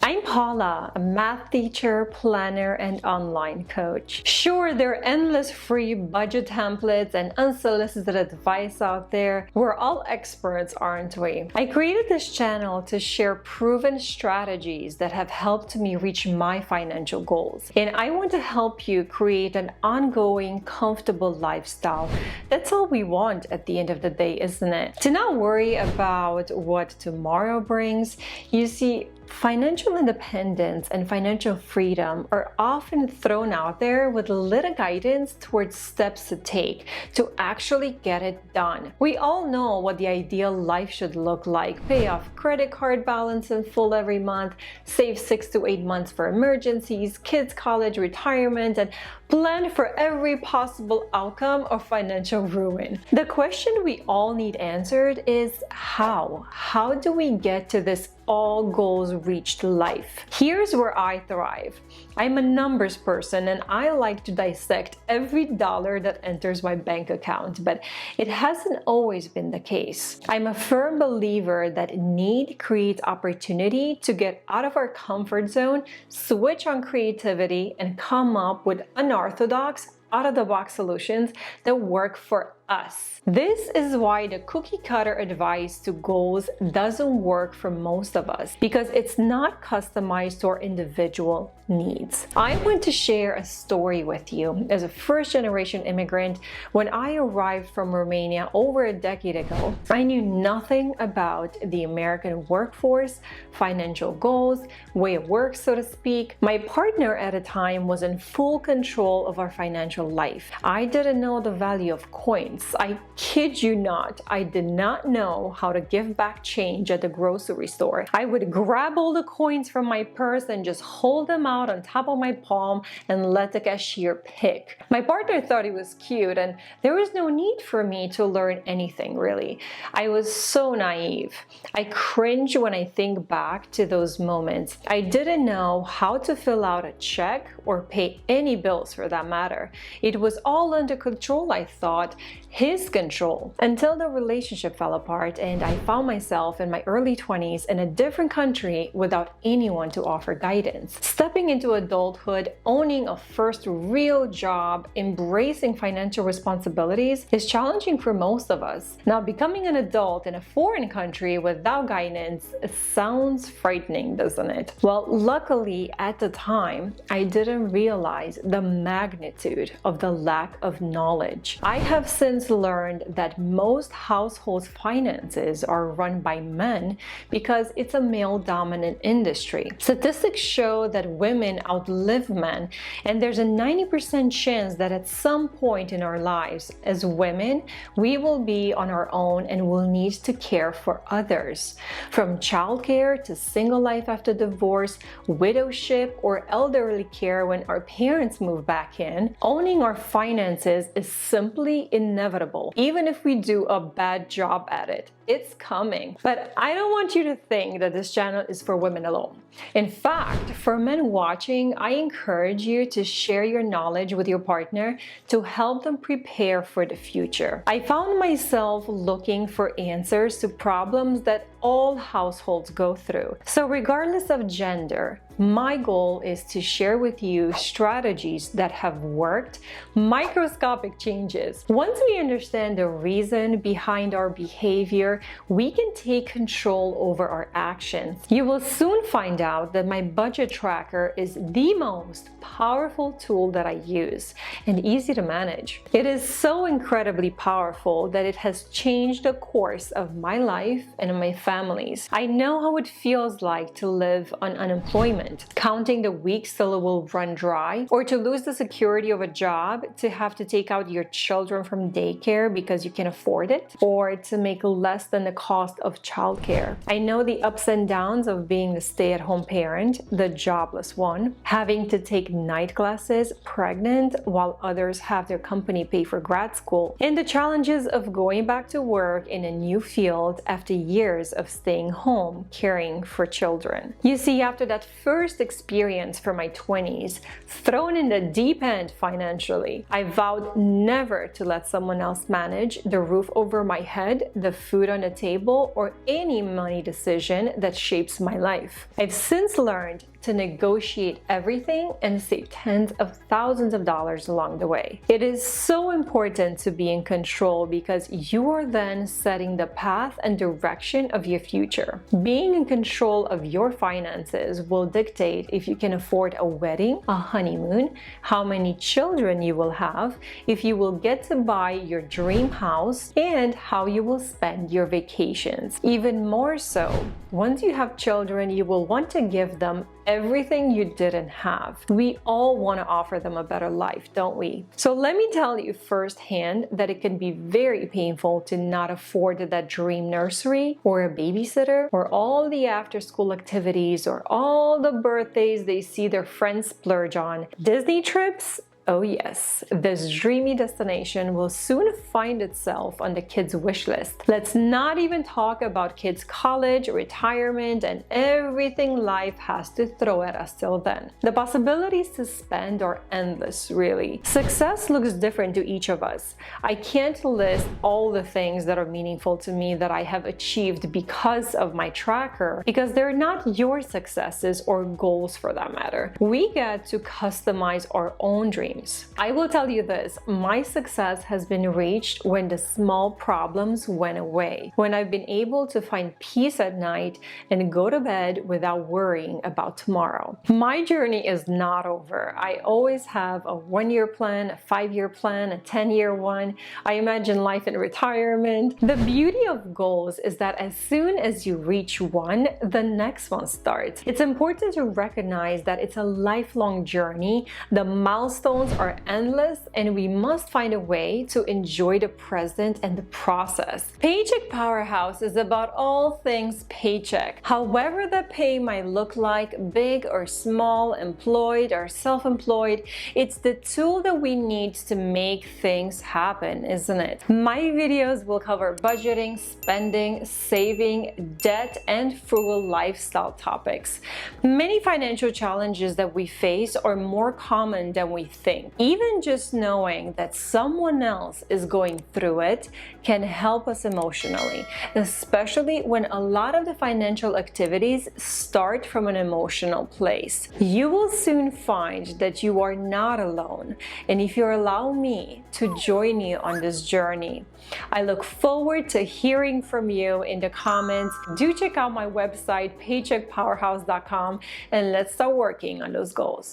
I'm Paula, a math teacher, planner, and online coach. Sure, there are endless free budget templates and unsolicited advice out there. We're all experts, aren't we? I created this channel to share proven strategies that have helped me reach my financial goals. And I want to help you create an ongoing, comfortable lifestyle. That's all we want at the end of the day, isn't it? To not worry about what tomorrow brings. You see, financial independence and financial freedom are often thrown out there with little guidance towards steps to take to actually get it done. We all know what the ideal life should look like: pay off credit card balance in full every month, save 6 to 8 months for emergencies, kids' college, retirement, and plan for every possible outcome of financial ruin. The question we all need answered is how? How do we get to this all goals reached life? Here's where I thrive. I'm a numbers person and I like to dissect every dollar that enters my bank account, but it hasn't always been the case. I'm a firm believer that need creates opportunity to get out of our comfort zone, switch on creativity, and come up with unorthodox, out-of-the-box solutions that work for us. This is why the cookie cutter advice to goals doesn't work for most of us, because it's not customized to our individual needs. I want to share a story with you. As a first-generation immigrant, when I arrived from Romania over a decade ago, I knew nothing about the American workforce, financial goals, way of work, so to speak. My partner at the time was in full control of our financial life. I didn't know the value of coins. I kid you not, I did not know how to give back change at the grocery store. I would grab all the coins from my purse and just hold them out on top of my palm and let the cashier pick. My partner thought it was cute, and there was no need for me to learn anything really. I was so naive. I cringe when I think back to those moments. I didn't know how to fill out a check or pay any bills for that matter. It was all under control, I thought. His control, until the relationship fell apart and I found myself in my early 20s in a different country without anyone to offer guidance. Stepping into adulthood, owning a first real job, embracing financial responsibilities is challenging for most of us. Now, becoming an adult in a foreign country without guidance sounds frightening, doesn't it? Well, luckily at the time, I didn't realize the magnitude of the lack of knowledge. I have since learned that most households' finances are run by men because it's a male-dominant industry. Statistics show that women outlive men, and there's a 90% chance that at some point in our lives as women, we will be on our own and will need to care for others. From childcare to single life after divorce, widowship, or elderly care when our parents move back in, owning our finances is simply inevitable. Even if we do a bad job at it, it's coming. But I don't want you to think that this channel is for women alone. In fact, for men watching, I encourage you to share your knowledge with your partner to help them prepare for the future. I found myself looking for answers to problems that all households go through. So regardless of gender, my goal is to share with you strategies that have worked, microscopic changes. Once we understand the reason behind our behavior, we can take control over our actions. You will soon find out that my budget tracker is the most powerful tool that I use and easy to manage. It is so incredibly powerful that it has changed the course of my life and my family's. I know how it feels like to live on unemployment, counting the weeks till it will run dry, or to lose the security of a job, to have to take out your children from daycare because you can afford it, or to make less than the cost of childcare. I know the ups and downs of being the stay-at-home parent, the jobless one, having to take night classes, pregnant, while others have their company pay for grad school, and the challenges of going back to work in a new field after years of staying home, caring for children. You see, after that first experience for my 20s, thrown in the deep end financially, I vowed never to let someone else manage the roof over my head, the food on the table or any money decision that shapes my life. I've since learned to negotiate everything and save tens of thousands of dollars along the way. It is so important to be in control because you are then setting the path and direction of your future. Being in control of your finances will dictate if you can afford a wedding, a honeymoon, how many children you will have, if you will get to buy your dream house, and how you will spend your vacations. Even more so, once you have children, you will want to give them everything you didn't have. We all want to offer them a better life, don't we? So let me tell you firsthand that it can be very painful to not afford that dream nursery or a babysitter or all the after-school activities or all the birthdays they see their friends splurge on. Disney trips? Oh yes, this dreamy destination will soon find itself on the kids' wish list. Let's not even talk about kids' college, retirement, and everything life has to throw at us till then. The possibilities to spend are endless, really. Success looks different to each of us. I can't list all the things that are meaningful to me that I have achieved because of my tracker, because they're not your successes or goals for that matter. We get to customize our own dreams. I will tell you this, my success has been reached when the small problems went away, when I've been able to find peace at night and go to bed without worrying about tomorrow. My journey is not over. I always have a 1-year plan, a 5-year plan, a 10-year one. I imagine life in retirement. The beauty of goals is that as soon as you reach one, the next one starts. It's important to recognize that it's a lifelong journey. The milestones are endless and we must find a way to enjoy the present and the process. Paycheck Powerhouse is about all things paycheck. However the pay might look like, big or small, employed or self-employed, it's the tool that we need to make things happen, isn't it? My videos will cover budgeting, spending, saving, debt, and frugal lifestyle topics. Many financial challenges that we face are more common than we think. Even just knowing that someone else is going through it can help us emotionally, especially when a lot of the financial activities start from an emotional place. You will soon find that you are not alone, and if you allow me to join you on this journey, I look forward to hearing from you in the comments. Do check out my website, paycheckpowerhouse.com, and let's start working on those goals.